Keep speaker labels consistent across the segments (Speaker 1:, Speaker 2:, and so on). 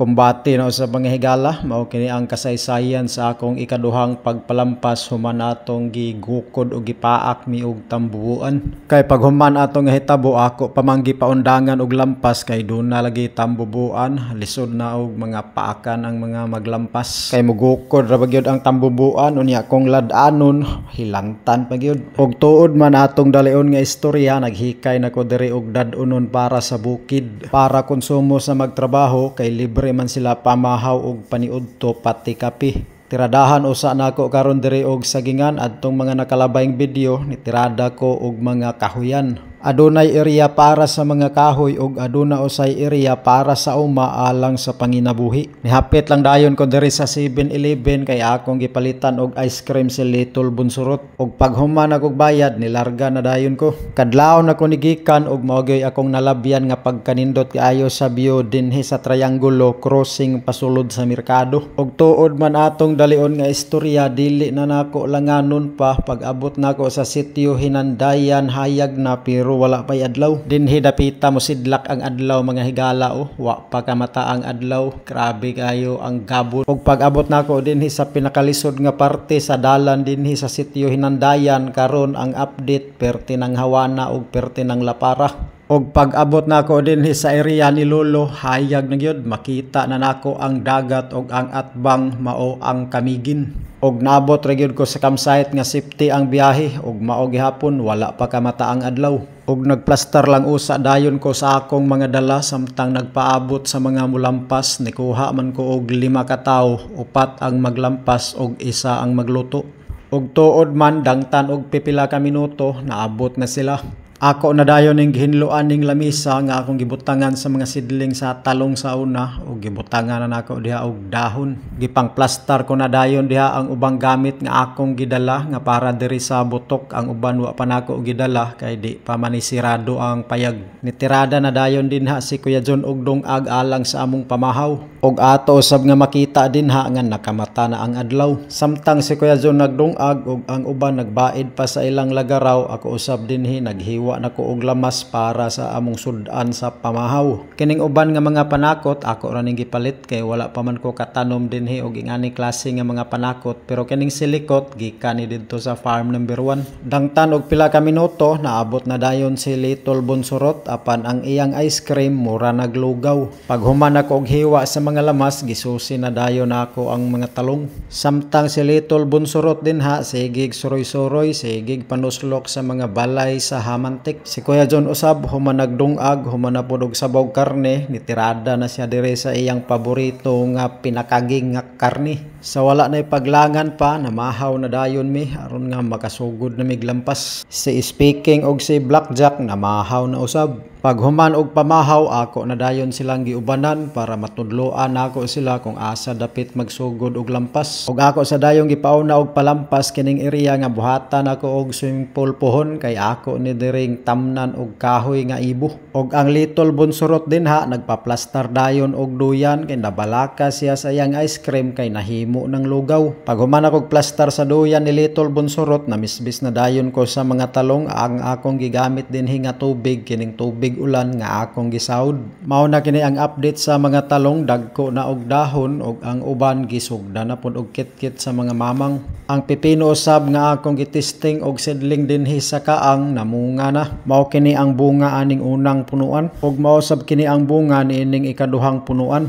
Speaker 1: kumbati na sa mga higala, mao kini ang kasaysayan sa akong ikaduhang pagpalampas human atong gigukod o gipaak mi og tambubuan. Kay pag human atong hitabo ako pamanggi paundangan og lampas kay duna lagi tambubuan, lisod na og mga paakan ang mga maglampas. Kay mugukod ra bagyod ang tambubuan unya kong lad-anon hilantan pagyod. Og tuod man atong dalion nga istorya, naghikay nako diri og dad-unon para sa bukid para konsumo sa magtrabaho kay libre man sila pamahaw og paniudto pati kape. Tiradahan usa nako karon diri og sagingan adtong mga nakalabayng video ni tirada ko og mga kahoyan. Adunay area para sa mga kahoy ug aduna usay area para sa uma alang sa panginabuhi. Nihapit lang dayon ko diri sa 7-Eleven kay akong gipalitan og ice cream si Little Bunsurot. Og paghuman ako bayad nilarga na dayon ko. Kadlaw na ko nigikan og mao'y akong nalabyan nga pagkanindot kaayo sa view dinhi sa Triangulo crossing pasulod sa merkado. Og tuod man atong dalion nga istorya dili na nako langanon pa pag-abot nako sa sitio Hinandayan hayag na pero wala pa'y adlaw. Dinhi dapita mo sidlak ang adlaw mga higala wa pa kamata ang adlaw. Grabe kayo ang gabot. Og pag-abot nako dinhi sa pinakalisod nga parte sa dalan dinhi sa sitio Hinandayan karon ang update perti ng Hawana og perti ng Lapara. Og pag-abot nako dinhi sa area ni Lolo hayag na gyud makita na nako ang dagat og ang atbang mao ang Kamigin. Og naabot ra gyud ko sa campsite nga safety ang biyahe og mao gihapon wala pa kamata ang adlaw. Og nagplastar lang usa dayon ko sa akong mga dala samtang nagpaabot sa mga mulampas nikuha man ko og 5 ka tawo, 4 ang maglampas og 1 ang magluto. Og tuod man dangtan og pipila ka minuto naabot na sila. Ako na dayon ning gihinluan ning lamisa nga akong gibutangan sa mga sidling sa talong sa una og gibutangan na nako diha og dahon. Gipang plastar ko na dayon diha ang ubang gamit nga akong gidala nga para diri sa butok. Ang uban wa pa nako gidala kay di pa manisirado ang payag. Nitirada na dayon dinha si Kuya John og dungag alang sa among pamahaw. Og ato usab nga makita dinha nga nakamata na ang adlaw. Samtang si Kuya John nagdungag og ang uban nagbaid pa sa ilang lagaraw, ako usab dinhi naghiwa nako og lamas para sa among sudan sa pamahaw. Kining uban nga mga panakot ako ra ning gipalit kay wala pa man ko katanom dinhi og ingani klase nga mga panakot, pero kining silikot gikan ni didto sa farm number 1. Dangtan og pila ka minuto naabot na dayon si Little Bunsurot apan ang iyang ice cream mura naglugaw. Paghuman ako og hiwa sa mga lamas gisusi na dayon nako ang mga talong. Samtang si Little Bunsurot dinha sigig suroy-suroy sigig panuslok sa mga balay sa haman. Si Kuya John usab human nagdungag human na pud og sabaw karne nitirada na siya dire sa iyang paborito nga pinakaging nga karne. Sa wala na paglangan pa namahaw na dayon mi aron nga makasugod na miglampas. Si Speaking og si Blackjack namahaw na usab. Pag human og pamahaw ako na dayon silang giubanan para matudloan nako sila kung asa dapit magsugod og lampas. Og ako sa dayong gipauna og palampas kining area nga buhatan ako og swimming pool pohon kay ako ni diring tamnan og kahoy nga ibo. Og ang Little Bunsurot dinha nagpaplastar dayon og duyan kay nabalaka siya sa iyang ice cream kay nahimo ng lugaw. Pag human ako og plastar sa duyan ni Little Bunsurot namisbis na dayon ko sa mga talong ang akong gigamit dinhi nga tubig kining tubig ulan nga akong gisawd. Mao na kini ang update sa mga talong dagko na og dahon og ang uban gisugda na pud og kit-kit sa mga mamang. Ang pipino usab nga akong gitesting og seedling dinhi sa kaang namunga na. Mao kini ang bunga aning unang punuan og mao sab kini ang bunga niining ikaduhang punuan.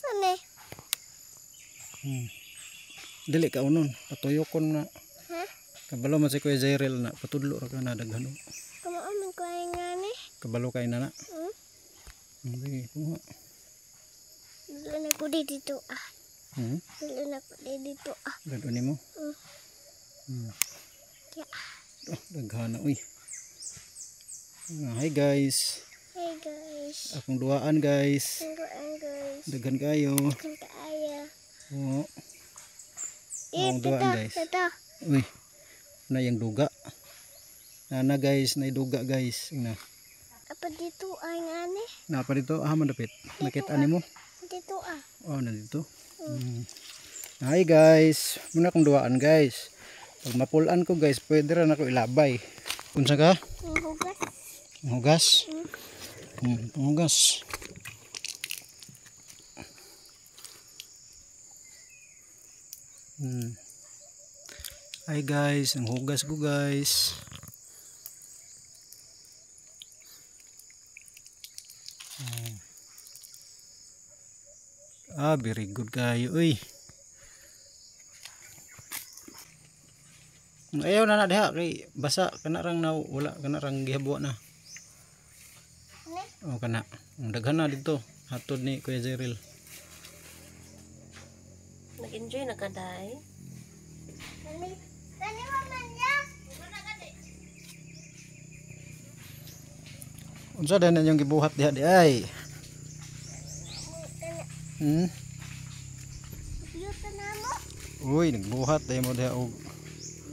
Speaker 2: Ane?
Speaker 1: Dili ka unon patuyokon na.
Speaker 2: Ha?
Speaker 1: Kabalo man si Kuya Jairil na patudlo ra ka na daghano.
Speaker 2: Kumaan man ko ay nga ni.
Speaker 1: Kabalo kay na na.
Speaker 2: Hmm?
Speaker 1: Sige, kuha.
Speaker 2: Dito na ko dito ah. Dito na ko dito ah.
Speaker 1: Gado ni mo?
Speaker 2: Ya.
Speaker 1: Oh, daghana uy. Hi guys.
Speaker 2: Hey guys.
Speaker 1: Akong duaan guys.
Speaker 2: Kumaan guys.
Speaker 1: Daghan kayo.
Speaker 2: Kan kaaya.
Speaker 1: Oo.
Speaker 2: Eh,
Speaker 1: Akong duaan guys.
Speaker 2: Tata.
Speaker 1: Uy. Na yung duga. Na guys, na duga guys. Ina.
Speaker 2: Apa dito ay nga ni?
Speaker 1: Napa dito? Ah, mandapit. Nakita ni mo?
Speaker 2: Dito ah.
Speaker 1: Oh, nandito. Hi guys. Muna akong duaan guys. Pag mapulan ko guys, pwede rin ako ilabay. Unsa ka?
Speaker 2: Hugas.
Speaker 1: Hugas? Hugas. Hi guys, ang hugas ko guys. Very good kayo. Uy. Ayaw na diha kay basa kana rang na wala kana rang gihabuwa na. Oh kana. Daghan na dito. Hatod ni Kuya Jeril.
Speaker 2: Nag-enjoy na kaday. Kani man niya.
Speaker 1: Unsa din yung gibuhat diha di ay?
Speaker 2: Yuta na mo.
Speaker 1: Uy, nagbuhat day mo diha og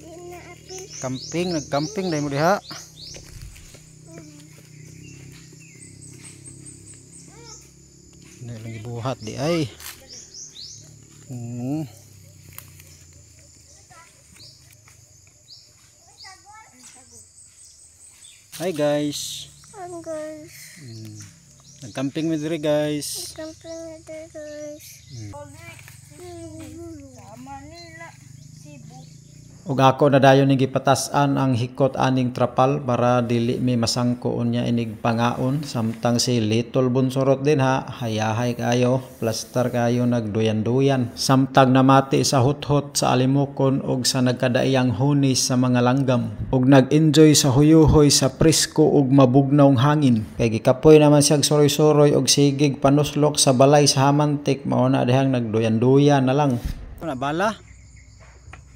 Speaker 2: Di na apil.
Speaker 1: nagcamping day mo diha. Lang gibuhat di ay. Hi guys.
Speaker 2: Ang guys.
Speaker 1: Nagcamping mi diri guys.
Speaker 2: Camping na tayo guys. Sama nila. Cebu.
Speaker 1: Ug ako na dayon ni gipatasan ang hikot aning trapal para dili mi masangko unya inig pangaon samtang si Little Bunsorot din ha hayahay kayo plaster kayo nagduyan-duyan samtang namati sa huthot sa alimokon ug sa nagkadaiyang hunis sa mga langgam ug nag-enjoy sa huyuhoy sa presko ug mabugnawng hangin kay gikapoy naman siyag soroy-soroy ug sigig panuslok sa balay sa hamantik mao na dihang nagduyan-duyan na lang. Na bala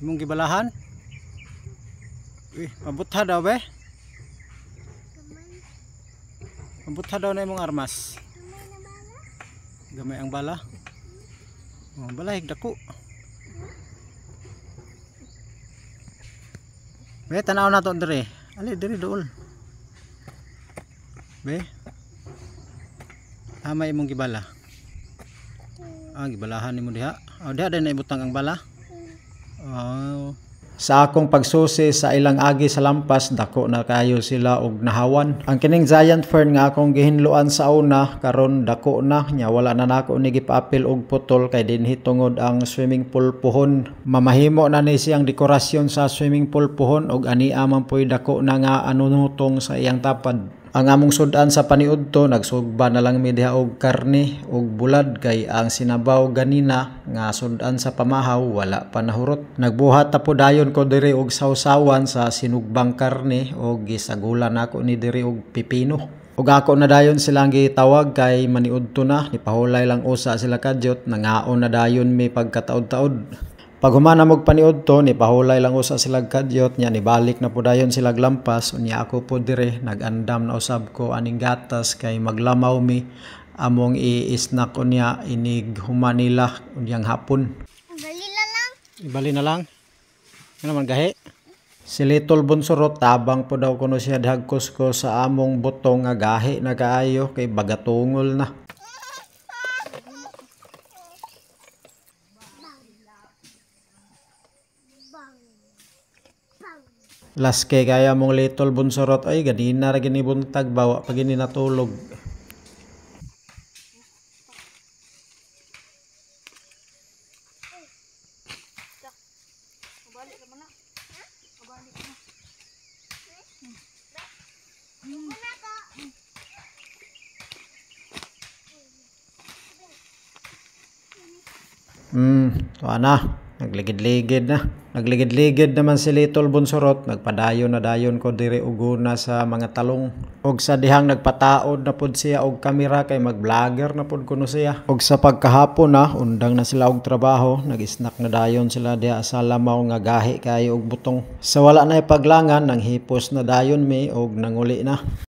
Speaker 1: imong gibalahan. Uy, mabutha daw be? Mabutha daw na imong armas. Gamay ang bala. Oh, bala higdako. Be, tanaw na to dire. Ali dire dool. Be. Amay imong gibala. Gibalahan nimo diha. Diha na ibutang ang bala. Sa akong pagsusi sa ilang agi sa lampas dako na kayo sila og nahawan. Ang kining giant fern nga akong gihinluan sa una karon dako na nya wala na nako ni gipaapil og putol kay dinhi tungod ang swimming pool puhon. Mamahimo na ni siyang dekorasyon sa swimming pool puhon og ania man poy dako na nga anunutong sa iyang tapad. Ang among sudan sa paniudto nagsugba na lang mi diha og karne og bulad kay ang sinabaw ganina nga sudan sa pamahaw wala pa nahurot. Nagbuhat ta po dayon ko diri og sawsawan sa sinugbang karne og gisagulan ako ni diri og pipino. Ug ako na dayon silang gitawag kay maniudto na nipahulay lang usa sila kadyot nangaon na dayon mi pagkataod-taod. Pag humana mog paniudto ni pahulay lang usa sila kadyot nya nibalik na po dayon sila lampas unya ako po dire nagandam na usab ko aning gatas kay maglamaw mi among i-snack unya inig humanila unyang hapon. Ibali na lang. Ano man gahi? Si Little Bunsorot tabang po daw kuno siya dihagkos ko sa among butong nga gahi na kaayo kay bagatungol na. Las kay kaya mong Little Bunsorot ay ganina ra gini buntag bawa pag gini natulog. Tuwa na. Nagligid-ligid na. Nagligid-ligid naman si Little Bunsorot. Nagpadayon na dayon ko diri uguna sa mga talong. Og sa dihang nagpataod na pud siya og kamera kay mag-vlogger na pud kuno siya. Og sa pagkahapon na undang na sila og trabaho. Nag-snack na dayon sila diha sa lamaw nga gahi kayo og butong. Sa wala na ipaglangan nang hipos na dayon mi og nanguli na.